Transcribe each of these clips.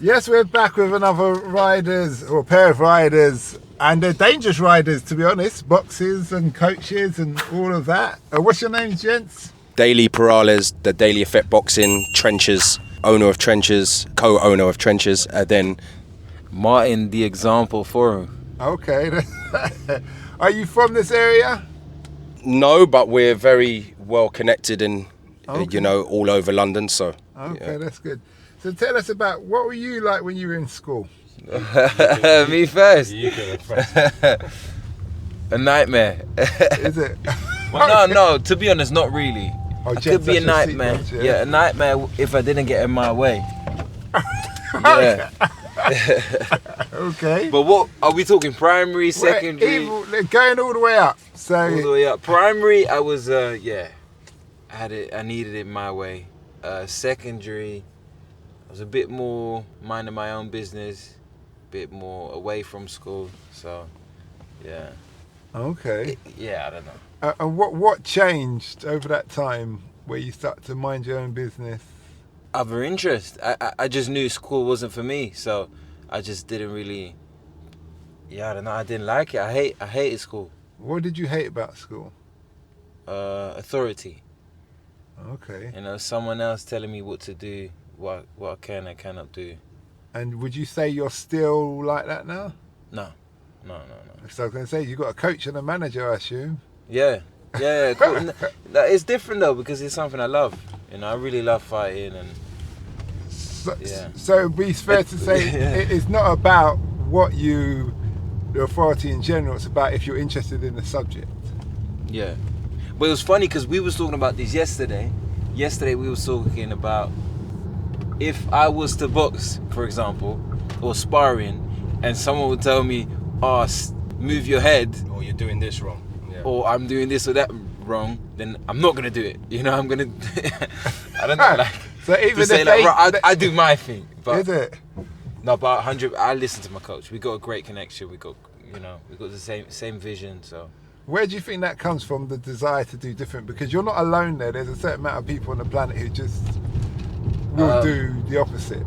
Yes, we're back with another riders, or pair of riders, and they're dangerous riders, to be honest. Boxes and coaches and all of that. What's your names, gents? Daily Perales, the Daily Effect Boxing, Trenches, owner of Trenches, co-owner of Trenches, and then Martin, the example Foru. Okay. Are you from this area? no, but we're very well connected and Okay. all over London. So Okay, that's good. So tell us about, what were you like when you were in school? Me first. You go first. A nightmare. Is it? Well, no. To be honest, not really. Oh, It could be a nightmare. Yeah, a nightmare if I didn't get in my way. Yeah. Okay. But what are we talking? Primary, secondary, Going all the way up. So all the way up. Primary, I was I needed it my way. Secondary, I was a bit more minding my own business, a bit more away from school. So, yeah. Okay. I don't know. And what changed over that time where you started to mind your own business? Other interest. I just knew school wasn't for me, so I just didn't really. I don't know. I didn't like it. I hated school. What did you hate about school? Authority. Okay. Someone else telling me what to do, what I can and cannot do. And would you say you're still like that now? No. So I was going to say, you got a coach and a manager, I assume. Yeah. Cool. It's different though because it's something I love. I really love fighting and. So it'd be fair to say it's not about the authority in general, it's about if you're interested in the subject. Yeah. But it was funny because we was talking about this yesterday. Yesterday we was talking about if I was to box, for example, or sparring, and someone would tell me, move your head. or you're doing this wrong. Yeah. Or I'm doing this or that wrong, then I'm not going to do it. I'm going to... I don't know, like... So even say I do my thing. But, is it? No, but 100... I listen to my coach. We got a great connection. We got the same vision, so... Where do you think that comes from, the desire to do different? Because you're not alone there. There's a certain amount of people on the planet who just will do the opposite.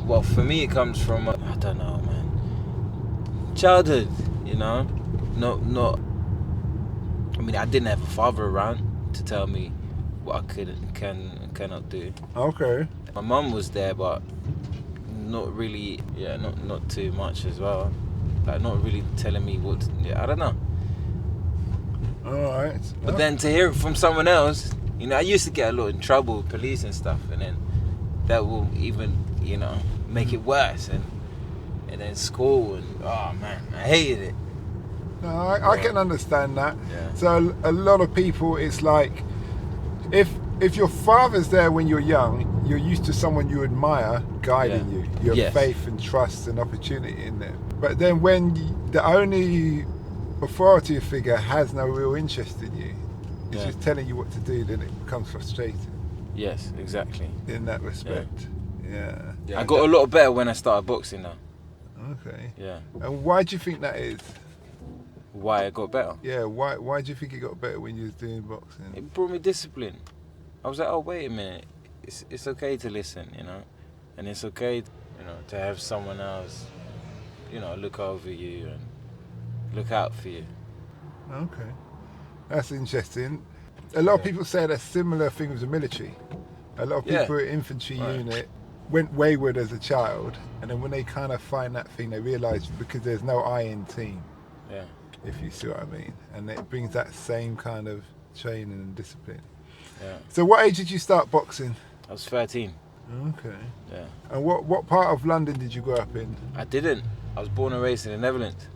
Well, for me, it comes from, I don't know, man. Childhood, Not... I mean, I didn't have a father around to tell me what I could and cannot do. Okay. My mum was there, but not really, not too much as well. Like, not really telling me what I don't know. Alright. But then to hear it from someone else, I used to get a lot in trouble with police and stuff, and then that will even, make it worse. And then school, and oh man, I hated it. No, I can understand that. Yeah. So a lot of people, it's like, if your father's there when you're young, you're used to someone you admire guiding you. You have faith and trust and opportunity in them. But then when the only authority figure has no real interest in you, it's just telling you what to do, then it becomes frustrating. Yes, exactly. In that respect. Yeah. I got a lot better when I started boxing now. Okay. Yeah. And why do you think that is? Why I got better? Yeah, why do you think it got better when you was doing boxing? It brought me discipline. I was like, oh wait a minute, it's okay to listen, and it's okay, to have someone else, look over you and look out for you. Okay, that's interesting. A lot of people say that similar thing with the military. A lot of people in infantry unit went wayward as a child, and then when they kind of find that thing, they realise because there's no I in team. Yeah. If you see what I mean, and it brings that same kind of training and discipline. Yeah. So, what age did you start boxing? I was 13. Okay. Yeah. And what part of London did you grow up in? I didn't. I was born and raised in the Netherlands.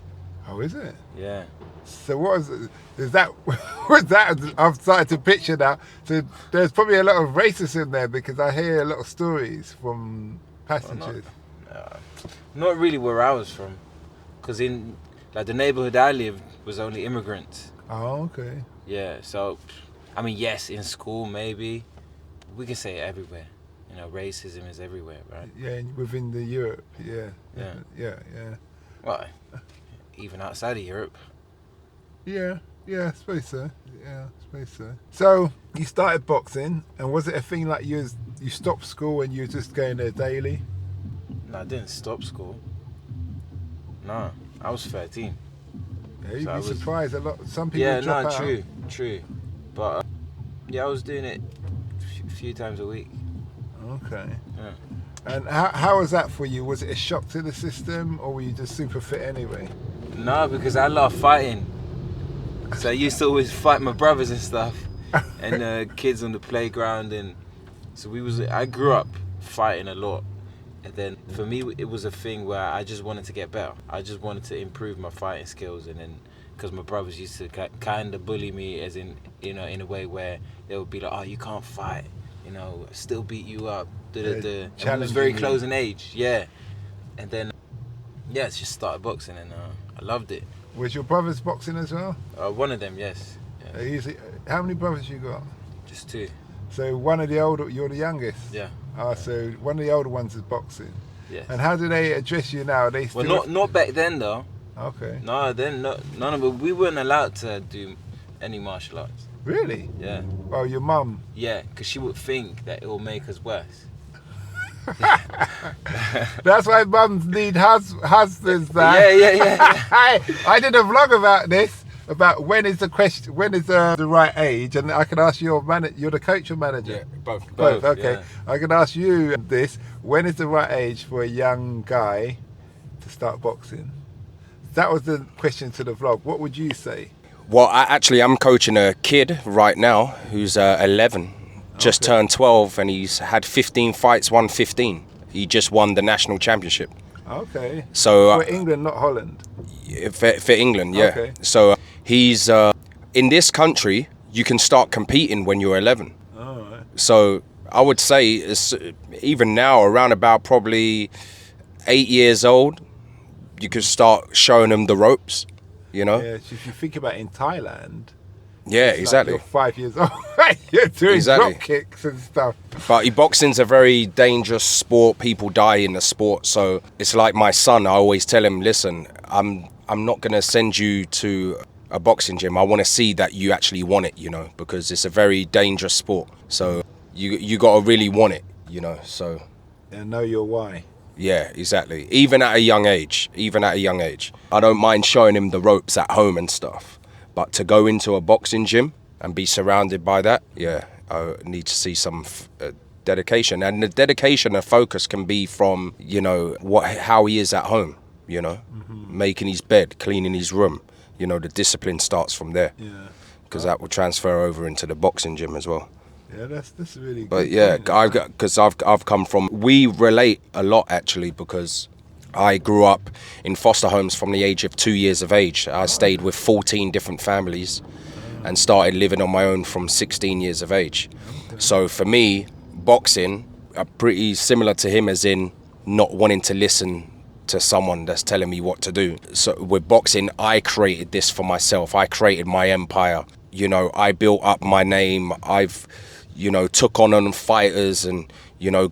Oh, is it? Yeah. So what is that? Was that? I've started to picture now. So there's probably a lot of racism there because I hear a lot of stories from passengers. Not really where I was from, because in the neighborhood I lived was only immigrants. Oh, okay. Yeah. So, I mean, yes, in school maybe, we can say it everywhere. Racism is everywhere, right? Yeah, within the Europe. Yeah. Yeah. Well, even outside of Europe. Yeah, I suppose so. Yeah, I suppose so. So you started boxing, and was it a thing like you stopped school and you were just going there daily? No, I didn't stop school. No, I was 13. Yeah, you'd be surprised. A lot. Some people Yeah, drop no, out. true. But yeah, I was doing it a few times a week. Okay. Yeah. And how was that for you? Was it a shock to the system, or were you just super fit anyway? No, because I love fighting. So I used to always fight my brothers and stuff, and kids on the playground, and so I grew up fighting a lot. And then for me, it was a thing where I just wanted to get better. I just wanted to improve my fighting skills, and then because my brothers used to kind of bully me, as in, in a way where they would be like, "Oh, you can't fight, still beat you up." And it was very close in age, yeah. And then, it's just started boxing, and I loved it. Was your brothers boxing as well? One of them, yes. Yeah. How many brothers you got? Just 2. So one of the older, you're the youngest? Yeah. So one of the older ones is boxing. Yes. And how do they address you now? Are they still... Well, not back then though. Okay. No, then none of it. We weren't allowed to do any martial arts. Really? Yeah. Well, your mum? Yeah, because she would think that it will make us worse. That's why mums need husbands. Yeah. I did a vlog about this, about when is the right age, and I can ask you're the coach or manager? Yeah, both. Okay. Yeah. I can ask you this: when is the right age for a young guy to start boxing? That was the question to the vlog. What would you say? Well, I'm coaching a kid right now who's 11. Just turned 12, and he's had 15 fights, won 15. He just won the national championship. Okay. So for England, not Holland. For England, yeah. Okay. So he's in this country. You can start competing when you're 11. Oh, right. So I would say even now, around about probably 8 years old, you could start showing them the ropes. Yeah. So if you think about in Thailand. Yeah, exactly. Like you're 5 years old. You're doing drop kicks and stuff. But boxing's a very dangerous sport. People die in the sport. So it's like my son. I always tell him, listen, I'm not going to send you to a boxing gym. I want to see that you actually want it, because it's a very dangerous sport. So you got to really want it, so. And know your why. Yeah, exactly. Even at a young age. I don't mind showing him the ropes at home and stuff. But to go into a boxing gym and be surrounded by that, I need to see some dedication. And the dedication and focus can be from, how he is at home, making his bed, cleaning his room. The discipline starts from there. Yeah. Because that will transfer over into the boxing gym as well. Yeah, that's really good. But yeah, because I've come from, we relate a lot actually, because I grew up in foster homes from the age of 2 years of age. I stayed with 14 different families and started living on my own from 16 years of age. Okay. So for me, boxing, pretty similar to him, as in not wanting to listen to someone that's telling me what to do. So with boxing, I created this for myself. I created my empire. I built up my name. I've, took on fighters and,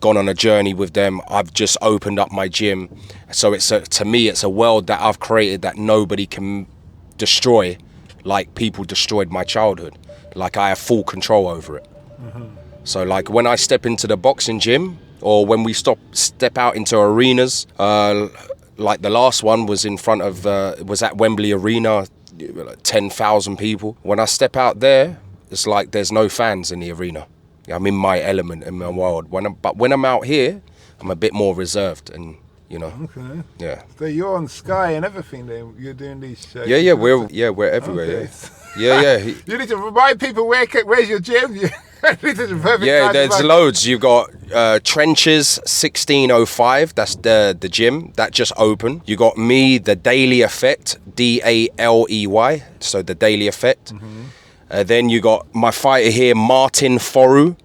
gone on a journey with them. I've just opened up my gym. So to me, it's a world that I've created that nobody can destroy, like people destroyed my childhood. Like I have full control over it. Mm-hmm. So like when I step into the boxing gym, or when we step out into arenas, like the last one was was at Wembley Arena, 10,000 people. When I step out there, it's like there's no fans in the arena. I'm in my element, in my world. But when I'm out here, I'm a bit more reserved, and Okay. Yeah. So you're on Sky and everything. Then you're doing these shows. Yeah. We're everywhere. Okay. Yeah. You need to remind people where's your gym. There's loads. You've got Trenches 1605. That's the gym that just opened. You got me, the Daily Effect, DALEY. So the Daily Effect. Mm-hmm. Then you got my fighter here, Martin Foru,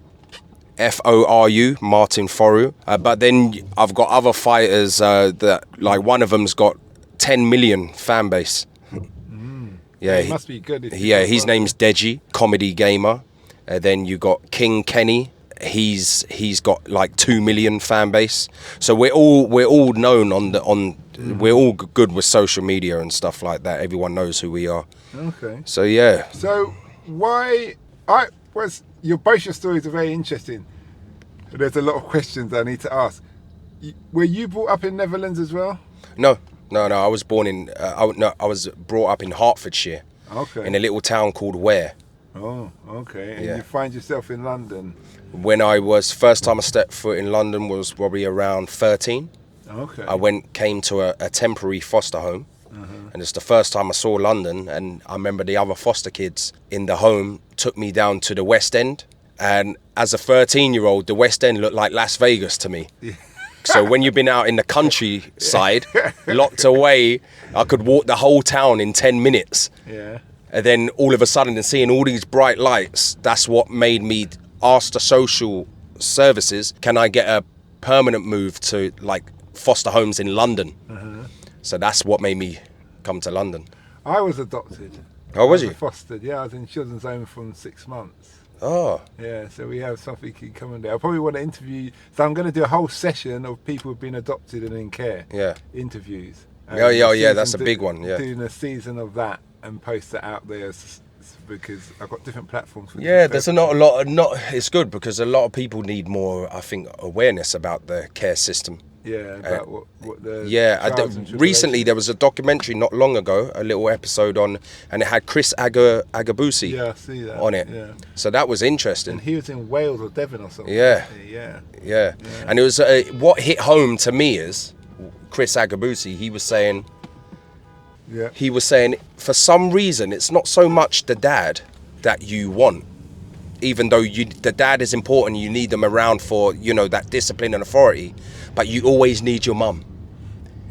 Foru, Martin Foru. But then I've got other fighters that, like, one of them's got 10 million fan base. Yeah, it must be good. His name's Deji, comedy gamer. Then you got King Kenny. He's got like 2 million fan base. So we're all known we're all good with social media and stuff like that. Everyone knows who we are. Okay. So yeah. So both your stories are very interesting. There's a lot of questions I need to ask. Were you brought up in Netherlands as well? No. I was born in. I was brought up in Hertfordshire. Okay. In a little town called Ware. Oh, okay. And Yeah. you find yourself in London. When I was first time I stepped foot in London was probably around 13. Okay. I came to a temporary foster home. And it's the first time I saw London, and I remember the other foster kids in the home took me down to the West End, and as a 13-year-old, the West End looked like Las Vegas to me. Yeah. So when you've been out in the countryside, locked away, I could walk the whole town in 10 minutes. Yeah. And then all of a sudden, and seeing all these bright lights, that's what made me ask the social services, can I get a permanent move to like foster homes in London? So that's what made me come to London. I was adopted. Oh, was I you? Fostered, yeah. I was in children's home from 6 months. Oh. Yeah, so we have something in common there. I probably want to interview. So I'm going to do a whole session of people who've been adopted and in care. Yeah. Interviews. Yeah, that's a big one, yeah. Doing a season of that and post it out there because I've got different platforms. Yeah, there's not a lot. It's good because a lot of people need more, I think, awareness about the care system. Yeah, about what the recently there was a documentary not long ago, a little episode on, and it had Chris Agabusi I see that. on it. Yeah. So that was interesting. And he was in Wales or Devon or something. Yeah. Yeah. And it was what hit home to me is Chris Agabusi. He was saying for some reason it's not so much the dad that you want, even though the dad is important, you need them around for that discipline and authority, but you always need your mum.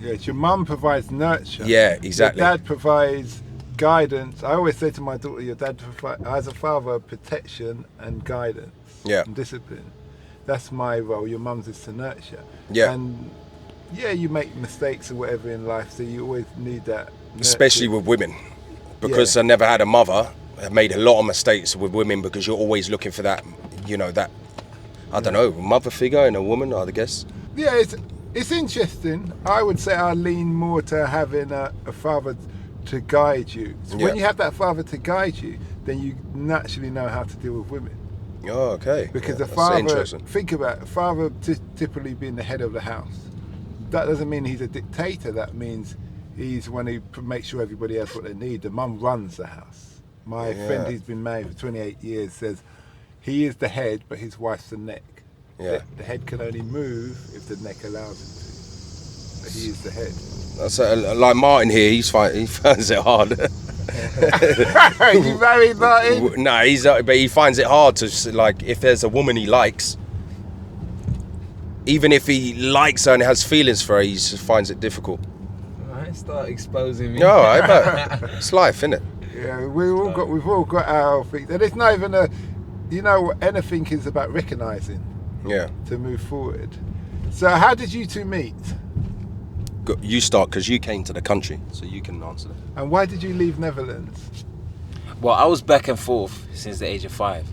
Yeah, your mum provides nurture. Yeah, exactly. Your dad provides guidance. I always say to my daughter, your dad as a father, protection and guidance. Yeah. And discipline. That's my role. Your mum's is to nurture. Yeah. And yeah, you make mistakes or whatever in life, so you always need that nurture. Especially with women, because I never had a mother. I've made a lot of mistakes with women because you're always looking for that, that, I don't know, mother figure in a woman, I guess. Yeah, it's interesting. I would say I lean more to having a father to guide you. So when you have that father to guide you, then you naturally know how to deal with women. Oh, okay. Because the father, think about it, father typically being the head of the house. That doesn't mean he's a dictator. That means he's when he makes sure everybody has what they need. The mum runs the house. My friend who's been married for 28 years says he is the head, but his wife's the neck. Yeah. The head can only move if the neck allows him to. But he is the head. That's like Martin here. He finds it hard. You married Martin? No, but he finds it hard to like if there's a woman he likes. Even if he likes her and has feelings for her, he just finds it difficult. I start exposing me. No, I bet. It's life, isn't it? Yeah, we've all got our things, and it's not even anything is about recognising. Yeah. To move forward. So, how did you two meet? You start because you came to the country, so you can answer that. And why did you leave Netherlands? Well, I was back and forth since the age of 5,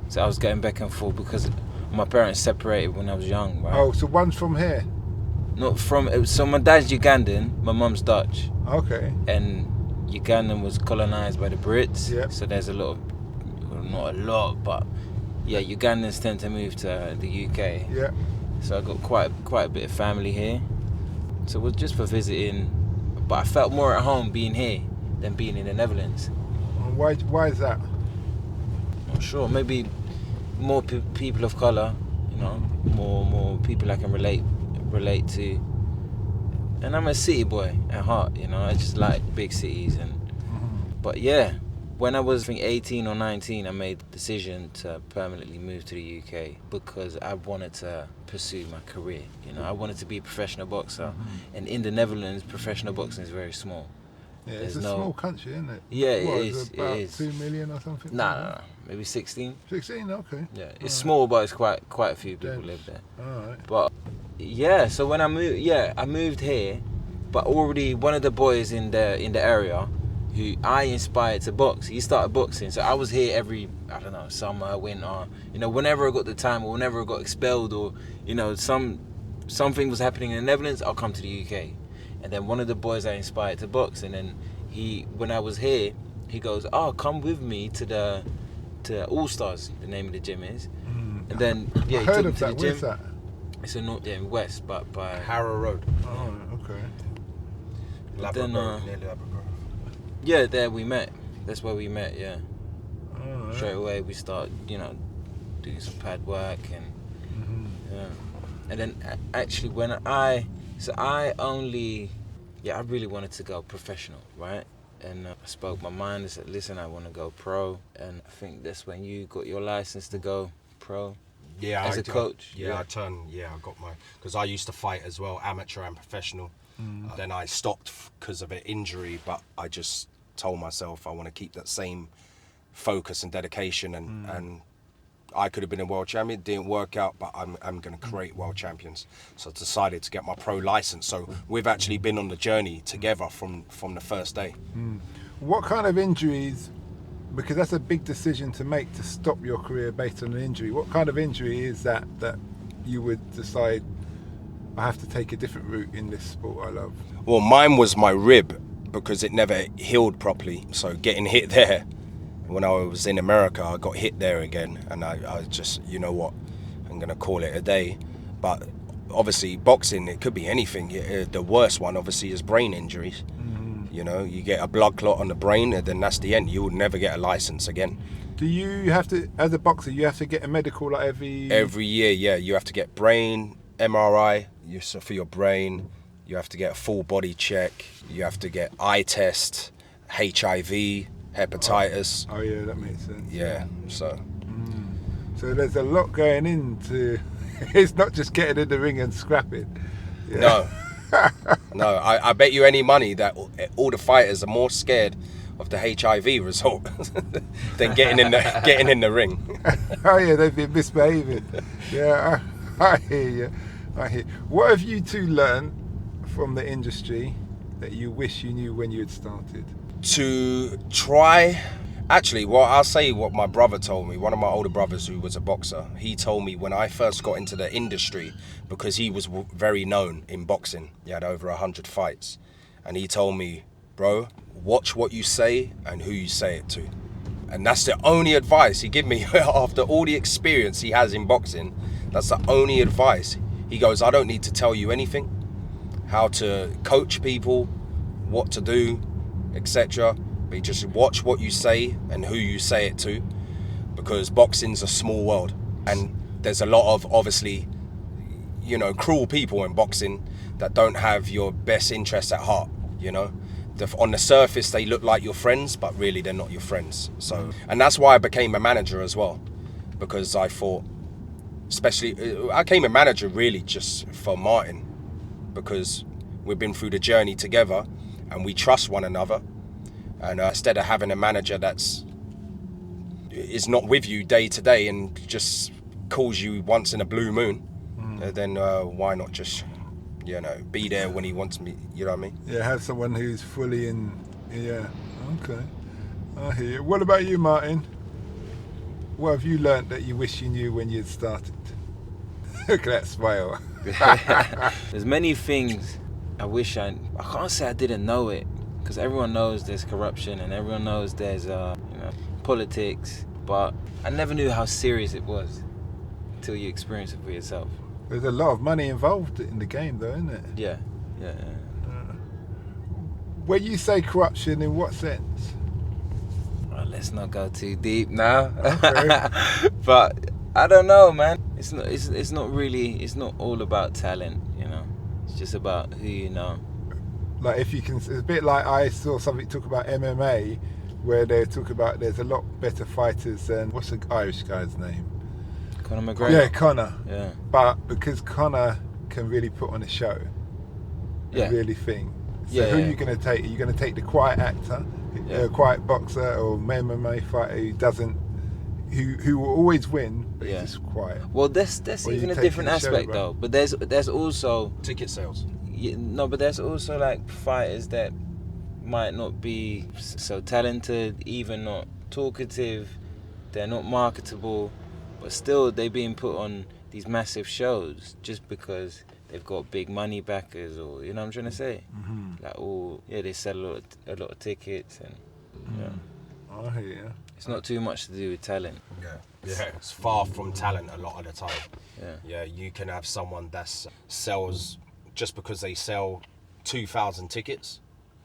so I was going back and forth because my parents separated when I was young. Right? Oh, so one's from here. Not from. So my dad's Ugandan, my mum's Dutch. Okay. And Ugandan was colonized by the Brits. Yeah. So there's a lot of, well, not a lot, but yeah, Ugandans tend to move to the UK. Yeah. So I got quite a bit of family here. So it was just for visiting, but I felt more at home being here than being in the Netherlands. And why is that? Not sure. Maybe more people of color, more people I can relate to. And I'm a city boy at heart, I just like big cities but yeah, when I was 18 or 19, I made the decision to permanently move to the UK because I wanted to pursue my career. I wanted to be a professional boxer, and in the Netherlands, professional boxing is very small. Yeah, it's a small country, isn't it? Yeah, it is. About 2 million or something? Nah, maybe 16. 16, okay. Yeah, it's small, but it's quite a few people live there. All right. But yeah, so when I moved here, but already one of the boys in the area who I inspired to box, he started boxing. So I was here every, summer, winter, whenever I got the time or whenever I got expelled or, something was happening in the Netherlands, I'll come to the UK. And then one of the boys I inspired to box, and then when I was here, he goes, come with me to All Stars, the name of the gym is. And then, I heard of that. Where's that? It's in West, but by Harrow Road. Oh, okay. Labrador, nearly Labrador. Yeah, there we met. That's where we met. Yeah. Oh, yeah. Straight away we start, doing some pad work and and then actually I really wanted to go professional, right? And I spoke my mind. I said, listen, I want to go pro, and I think that's when you got your license to go pro. Yeah, as a coach. I got my, because I used to fight as well, amateur and professional. Then I stopped because of an injury, but I just told myself I want to keep that same focus and dedication, and I could have been a world champion. It didn't work out, but I'm going to create world champions. So I decided to get my pro license. So we've actually been on the journey together from the first day. What kind of injuries, because that's a big decision to make, to stop your career based on an injury. What kind of injury is that you would decide, I have to take a different route in this sport I love? Well, mine was my rib, because it never healed properly. So getting hit there, when I was in America, I got hit there again, and I just, you know what, I'm going to call it a day. But obviously boxing, it could be anything. The worst one obviously is brain injuries. You get a blood clot on the brain, and then that's the end. You would never get a license again. Do you have to, as a boxer, you have to get a medical like every year? Yeah, you have to get brain MRI for your brain. You have to get a full body check. You have to get eye test, HIV, hepatitis. Oh yeah, that makes sense. Yeah, so. So there's a lot going into. It's not just getting in the ring and scrapping. Yeah. No. No, I bet you any money that all the fighters are more scared of the HIV result than getting in the ring. Oh yeah, they've been misbehaving. Yeah, I hear you. What have you two learned from the industry that you wish you knew when you had started? To try. Actually, I'll say what my brother told me. One of my older brothers who was a boxer, he told me when I first got into the industry, because he was very known in boxing. He had over 100 fights. And he told me, bro, watch what you say and who you say it to. And that's the only advice he gave me after all the experience he has in boxing. That's the only advice. He goes, I don't need to tell you anything, how to coach people, what to do, etc. But just watch what you say and who you say it to, because boxing's a small world, and there's a lot of, obviously, cruel people in boxing that don't have your best interests at heart. On the surface they look like your friends, but really they're not your friends. So, and that's why I became a manager as well, because I thought, especially, I became a manager really just for Martin, because we've been through the journey together and we trust one another. And instead of having a manager is not with you day to day and just calls you once in a blue moon, then why not just, be there when he wants me, you know what I mean? Yeah, have someone who's fully in, yeah, okay. I hear you. What about you, Martin? What have you learnt that you wish you knew when you started? Look at that smile. There's many things I wish I can't say I didn't know it, because everyone knows there's corruption and everyone knows there's politics, but I never knew how serious it was until you experience it for yourself. There's a lot of money involved in the game though, isn't it? Yeah. When you say corruption, in what sense? Well, let's not go too deep now. Okay. But I don't know, man. It's not all about talent, It's just about who you know. Like if you can, it's a bit like I saw something talk about MMA, where they talk about there's a lot better fighters than, what's the Irish guy's name? Conor McGregor. Yeah, Conor. Yeah. But because Conor can really put on a show, really thing. So who are you going to take? Are you going to take the quiet actor, quiet boxer, or MMA fighter who doesn't, who will always win, but he's just quiet? Well, that's even a different aspect though. But there's also ticket sales. No, but there's also like fighters that might not be so talented, even not talkative, they're not marketable, but still they're being put on these massive shows just because they've got big money backers, or you know what I'm trying to say? Like, they sell a lot of tickets and I hear you. It's not too much to do with talent. Yeah. It's far from talent a lot of the time. Yeah. You can have someone that sells, just because they sell 2,000 tickets,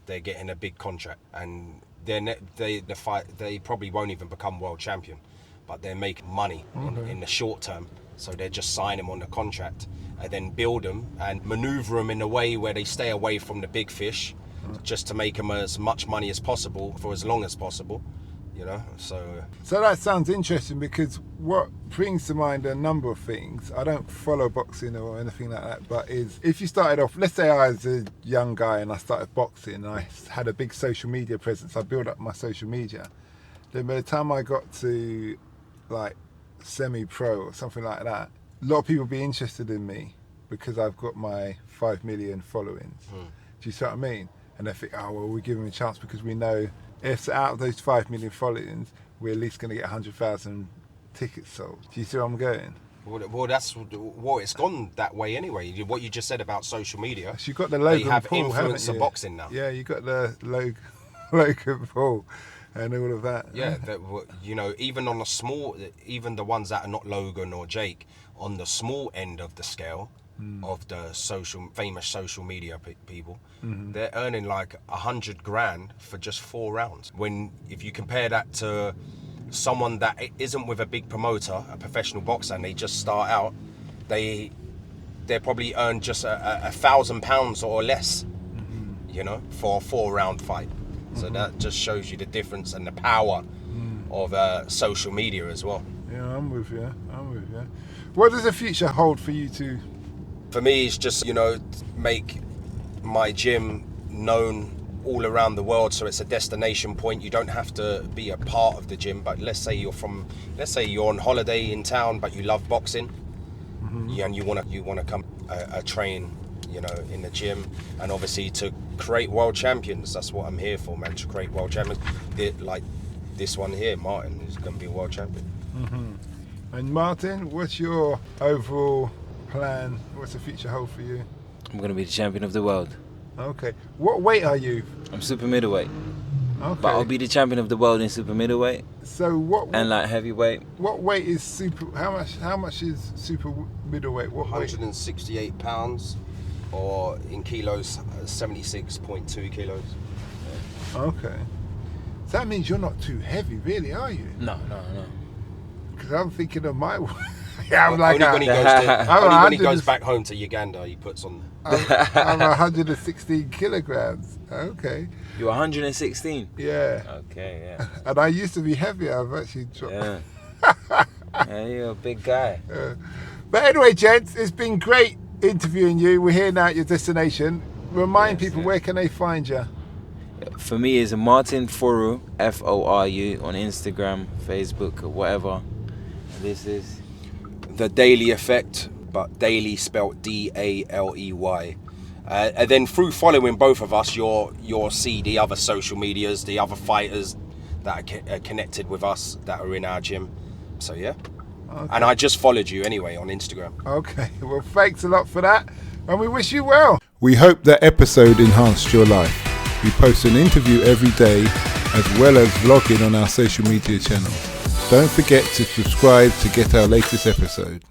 they're getting a big contract, and they probably won't even become world champion, but they're making money in the short term. So they just sign them on the contract and then build them and maneuver them in a way where they stay away from the big fish, just to make them as much money as possible for as long as possible. You know, so that sounds interesting, because what brings to mind a number of things. I don't follow boxing or anything like that, but is if you started off, let's say I was a young guy and I started boxing and I had a big social media presence, I built up my social media, then by the time I got to like semi-pro or something like that, a lot of people be interested in me because I've got my 5 million followings. Do you see what I mean? And they think, oh well, we give him a chance because we know if out of those 5 million followings, we're at least going to get 100,000 tickets sold. Do you see where I'm going? Well, it's gone that way anyway. What you just said about social media. So you got the Logan they have Paul, influencer boxing now. Yeah, you got the Logan Paul and all of that. Yeah, you know, even on the small, even the ones that are not Logan or Jake, on the small end of the scale of the famous social media people, they're earning like 100 grand for just 4 rounds. If you compare that to someone that isn't with a big promoter, a professional boxer, and they just start out, they probably earn just £1,000 or less, you know, for a 4-round fight. So that just shows you the difference and the power of social media as well. Yeah, I'm with you. What does the future hold for you two? For me, it's just, you know, make my gym known all around the world, so it's a destination point. You don't have to be a part of the gym, but let's say you're on holiday in town, but you love boxing, and you want to come train, you know, in the gym, and obviously to create world champions. That's what I'm here for, man. To create world champions, like this one here, Martin, is going to be a world champion. And Martin, what's your overall plan? What's the future hold for you? I'm going to be the champion of the world. Okay. What weight are you? I'm super middleweight. Okay. But I'll be the champion of the world in super middleweight. So what? And like heavyweight. What weight is super? How much is super middleweight? What 168 pounds, or in kilos, 76.2 kilos. Okay. So that means you're not too heavy, really, are you? No. Because I'm thinking of my. Yeah, I'm like only when he goes back home to Uganda, he puts on. I'm 116 kilograms. Okay. You're 116. Yeah. Okay, yeah. And I used to be heavier. I've actually dropped. Yeah. Yeah, you're a big guy. But anyway, gents, it's been great interviewing you. We're here now at your destination. Remind people, where can they find you? For me, it's Martin Foru, Foru, on Instagram, Facebook, or whatever. This is The Daily Effect, but daily spelt DALEY. And then through following both of us, you'll see the other social medias, the other fighters that are connected with us that are in our gym. So yeah. Okay. And I just followed you anyway on Instagram. Okay, well thanks a lot for that, and we wish you well. We hope that episode enhanced your life. We post an interview every day as well as vlogging on our social media channels. Don't forget to subscribe to get our latest episode.